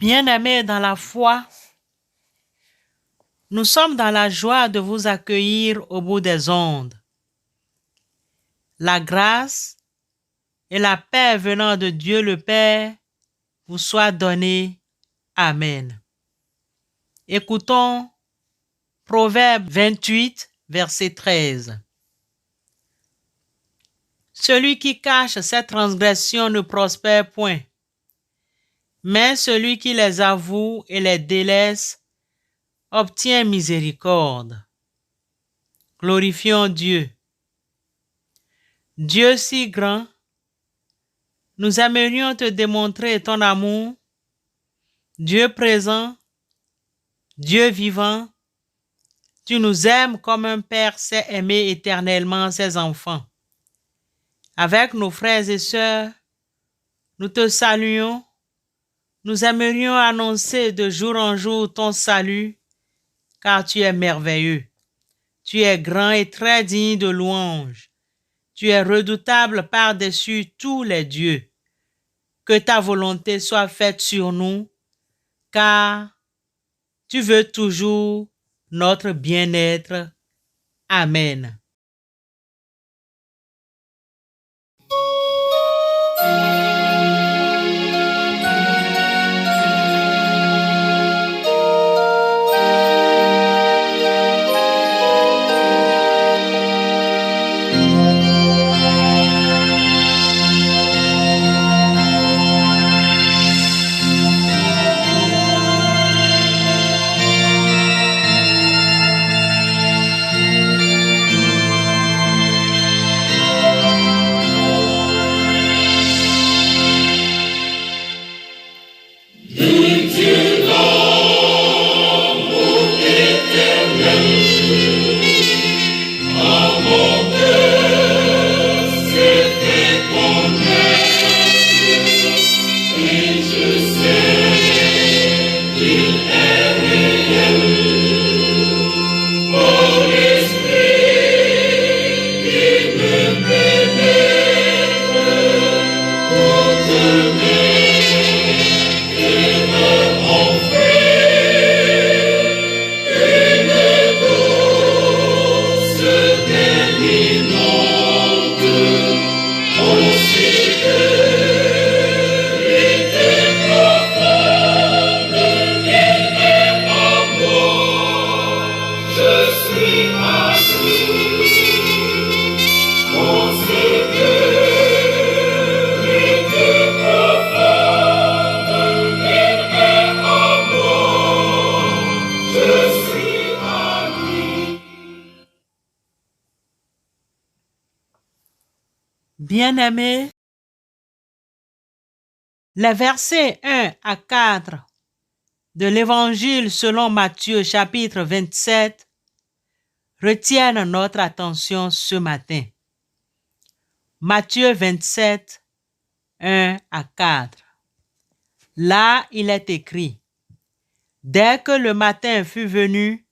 Bien-aimés dans la foi, nous sommes dans la joie de vous accueillir au bout des ondes. La grâce et la paix venant de Dieu le Père vous soient données. Amen. Écoutons Proverbe 28, verset 13. Celui qui cache ses transgressions ne prospère point, mais celui qui les avoue et les délaisse obtient miséricorde. Glorifions Dieu. Dieu si grand, nous aimerions te démontrer ton amour. Dieu présent, Dieu vivant, tu nous aimes comme un père sait aimer éternellement ses enfants. Avec nos frères et sœurs, nous te saluons. Nous aimerions annoncer de jour en jour ton salut, car tu es merveilleux. Tu es grand et très digne de louange. Tu es redoutable par-dessus tous les dieux. Que ta volonté soit faite sur nous, car tu veux toujours notre bien-être. Amen. Bien-aimés, les versets 1 à 4 de l'Évangile selon Matthieu chapitre 27 retiennent notre attention ce matin. Matthieu 27, 1 à 4. Là, il est écrit: Dès que le matin fut venu,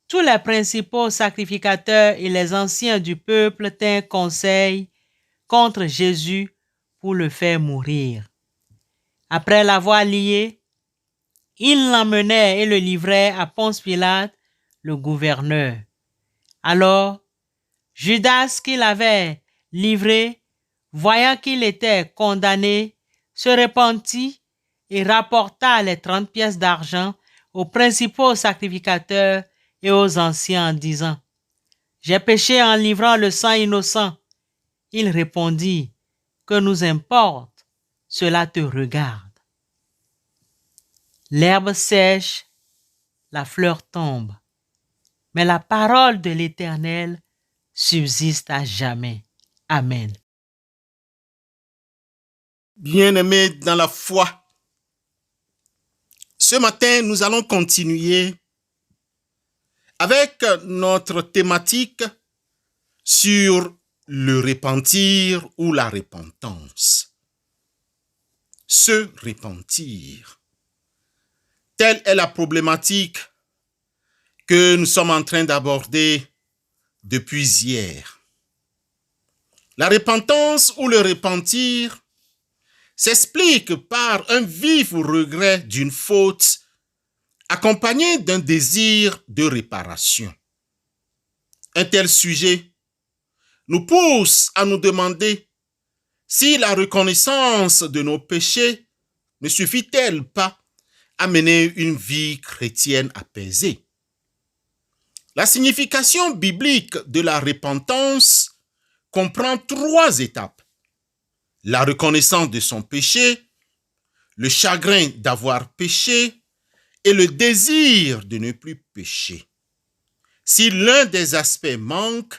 tous les principaux sacrificateurs et les anciens du peuple tinrent conseil contre Jésus pour le faire mourir. Après l'avoir lié, ils l'emmenèrent et le livrèrent à Ponce Pilate, le gouverneur. Alors, Judas, qui l'avait livré, voyant qu'il était condamné, se repentit et rapporta les 30 pièces d'argent aux principaux sacrificateurs et aux anciens en disant: J'ai péché en livrant le sang innocent. Il répondit: Que nous importe, cela te regarde. L'herbe sèche, la fleur tombe, mais la parole de l'Éternel subsiste à jamais. Amen. Bien-aimés dans la foi, ce matin, nous allons continuer avec notre thématique sur le repentir ou la repentance. Se repentir. Telle est la problématique que nous sommes en train d'aborder depuis hier. La repentance ou le repentir, s'explique par un vif regret d'une faute accompagné d'un désir de réparation. Un tel sujet nous pousse à nous demander si la reconnaissance de nos péchés ne suffit-elle pas à mener une vie chrétienne apaisée. La signification biblique de la repentance comprend 3 étapes. La reconnaissance de son péché, le chagrin d'avoir péché et le désir de ne plus pécher. Si l'un des aspects manque,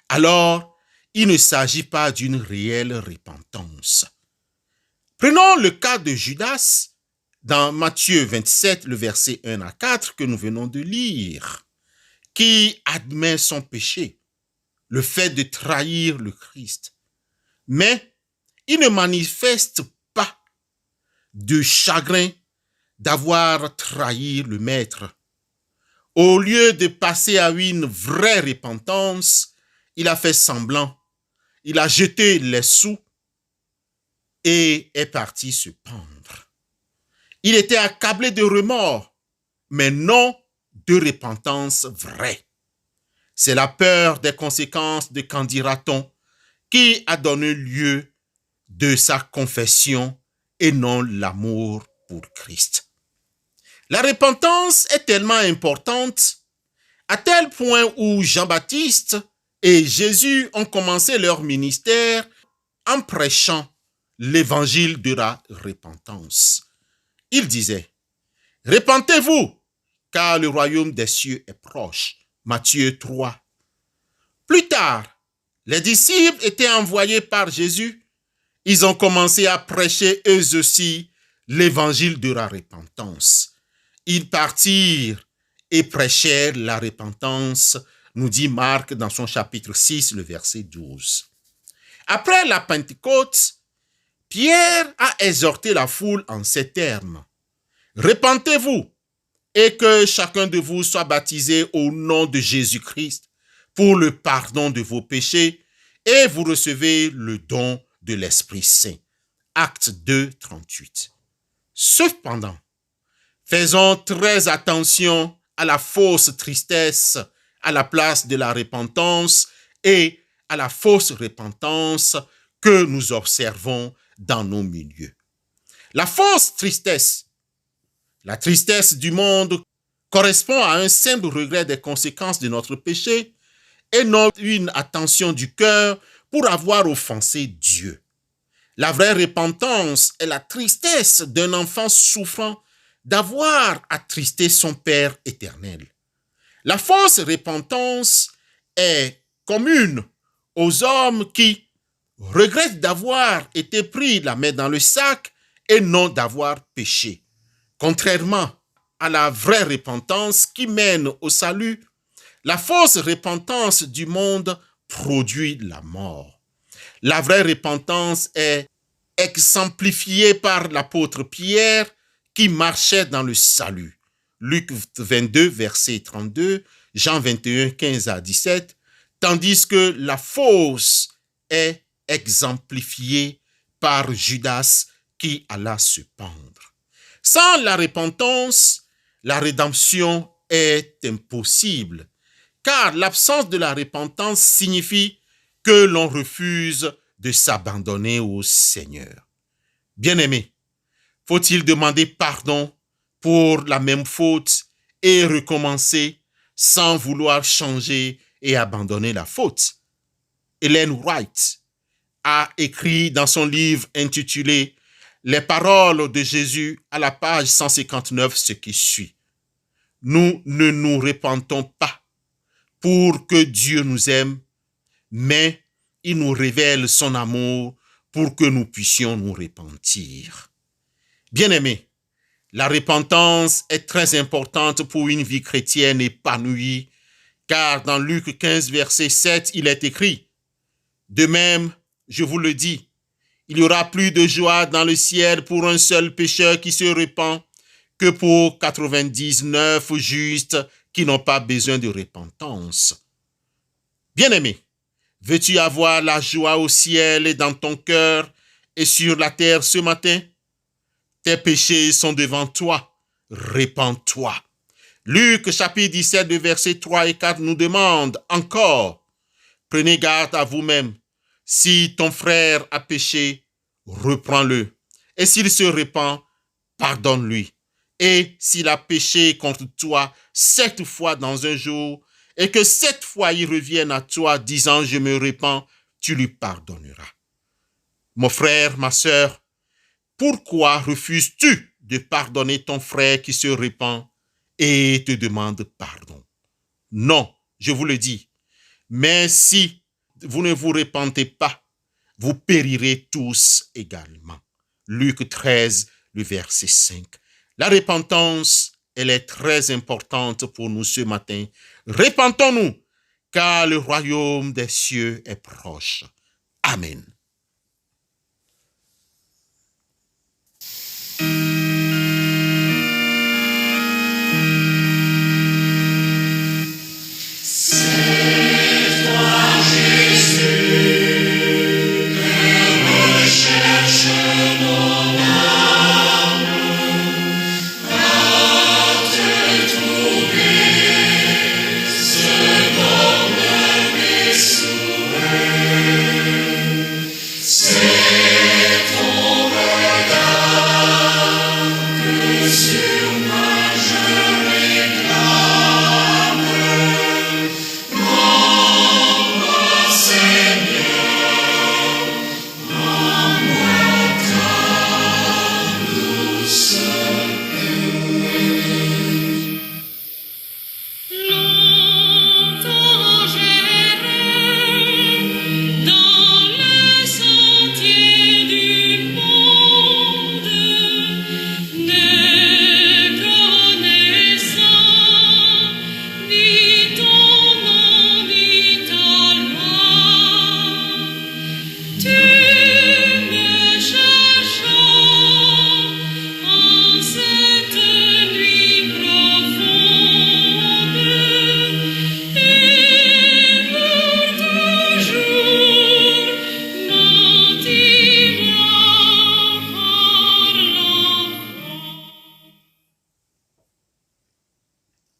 alors il ne s'agit pas d'une réelle repentance. Prenons le cas de Judas dans Matthieu 27, le verset 1 à 4 que nous venons de lire, qui admet son péché, le fait de trahir le Christ. Mais il ne manifeste pas de chagrin d'avoir trahi le Maître. Au lieu de passer à une vraie repentance, il a fait semblant. Il a jeté les sous et est parti se pendre. Il était accablé de remords, mais non de repentance vraie. C'est la peur des conséquences de qu'en dira-t-on qui a donné lieu de sa confession et non l'amour pour Christ. La repentance est tellement importante à tel point où Jean-Baptiste et Jésus ont commencé leur ministère en prêchant l'évangile de la repentance. Il disait, « Repentez-vous, car le royaume des cieux est proche. » Matthieu 3. Plus tard, les disciples étaient envoyés par Jésus. Ils ont commencé à prêcher eux aussi l'évangile de la repentance. Ils partirent et prêchèrent la repentance, nous dit Marc dans son chapitre 6, le verset 12. Après la Pentecôte, Pierre a exhorté la foule en ces termes. « Repentez-vous et que chacun de vous soit baptisé au nom de Jésus-Christ pour le pardon de vos péchés et vous recevez le don de l'Esprit Saint. » Actes 2, 38. Cependant, faisons très attention à la fausse tristesse à la place de la repentance et à la fausse repentance que nous observons dans nos milieux. La fausse tristesse, la tristesse du monde, correspond à un simple regret des conséquences de notre péché et non une attention du cœur pour avoir offensé Dieu. La vraie repentance est la tristesse d'un enfant souffrant d'avoir attristé son Père éternel. La fausse repentance est commune aux hommes qui regrettent d'avoir été pris la main dans le sac et non d'avoir péché. Contrairement à la vraie repentance qui mène au salut, la fausse repentance du monde produit la mort. La vraie repentance est exemplifiée par l'apôtre Pierre qui marchait dans le salut. Luc 22, verset 32, Jean 21, 15 à 17, tandis que la fausse est exemplifiée par Judas qui alla se pendre. Sans la repentance, la rédemption est impossible, car l'absence de la repentance signifie que l'on refuse de s'abandonner au Seigneur. Bien-aimés, faut-il demander pardon pour la même faute et recommencer sans vouloir changer et abandonner la faute? Ellen White a écrit dans son livre intitulé « Les paroles de Jésus » à la page 159 ce qui suit. Nous ne nous repentons pas pour que Dieu nous aime, mais il nous révèle son amour pour que nous puissions nous repentir. Bien-aimés, la repentance est très importante pour une vie chrétienne épanouie, car dans Luc 15, verset 7, il est écrit « De même, je vous le dis, il y aura plus de joie dans le ciel pour un seul pécheur qui se repent que pour 99 justes qui n'ont pas besoin de repentance. » Bien-aimé, veux-tu avoir la joie au ciel et dans ton cœur et sur la terre ce matin. Tes péchés sont devant toi. Répands-toi. Luc chapitre 17, de versets 3 et 4 nous demande encore, prenez garde à vous-même. Si ton frère a péché, reprends-le. Et s'il se repent, pardonne-lui. Et s'il a péché contre toi 7 fois dans un jour, et que 7 fois il revienne à toi disant je me repens, tu lui pardonneras. Mon frère, ma sœur, pourquoi refuses-tu de pardonner ton frère qui se repent et te demande pardon? Non, je vous le dis. Mais si vous ne vous repentez pas, vous périrez tous également. Luc 13, le verset 5. La repentance, elle est très importante pour nous ce matin. Repentons-nous, car le royaume des cieux est proche. Amen.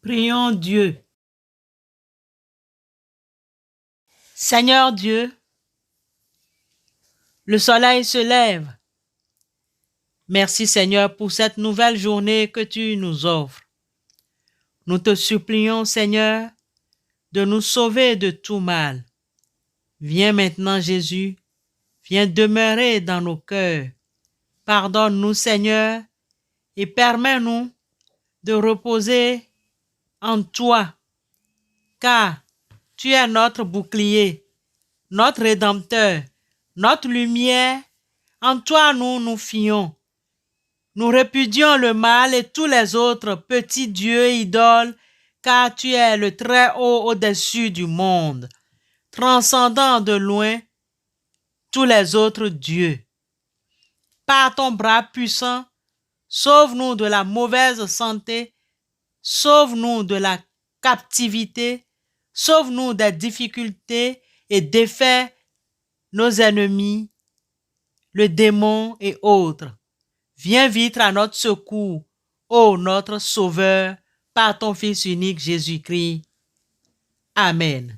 Prions Dieu. Seigneur Dieu, le soleil se lève. Merci Seigneur pour cette nouvelle journée que tu nous offres. Nous te supplions Seigneur de nous sauver de tout mal. Viens maintenant Jésus, viens demeurer dans nos cœurs. Pardonne-nous Seigneur et permets-nous de reposer en toi, car tu es notre bouclier, notre rédempteur, notre lumière. En toi nous nous fions. Nous répudions le mal et tous les autres petits dieux idoles, car tu es le très haut au-dessus du monde, transcendant de loin tous les autres dieux. Par ton bras puissant, sauve-nous de la mauvaise santé, sauve-nous de la captivité, sauve-nous des difficultés et défais nos ennemis, le démon et autres. Viens vite à notre secours, ô notre Sauveur, par ton Fils unique Jésus-Christ. Amen.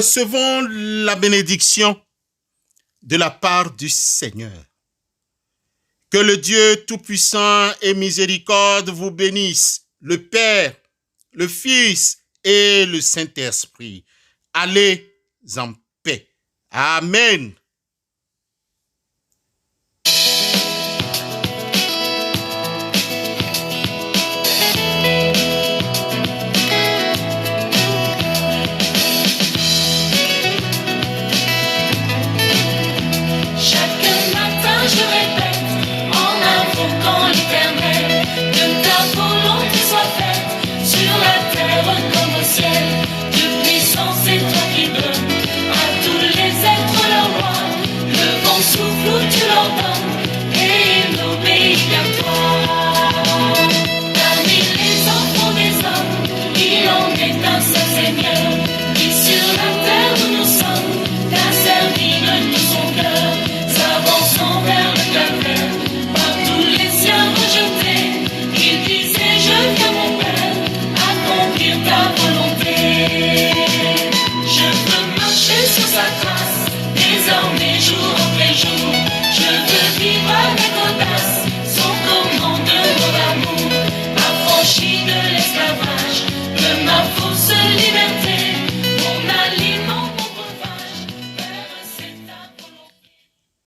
recevons la bénédiction de la part du Seigneur. Que le Dieu Tout-Puissant et Miséricorde vous bénisse, le Père, le Fils et le Saint-Esprit. Allez en paix. Amen.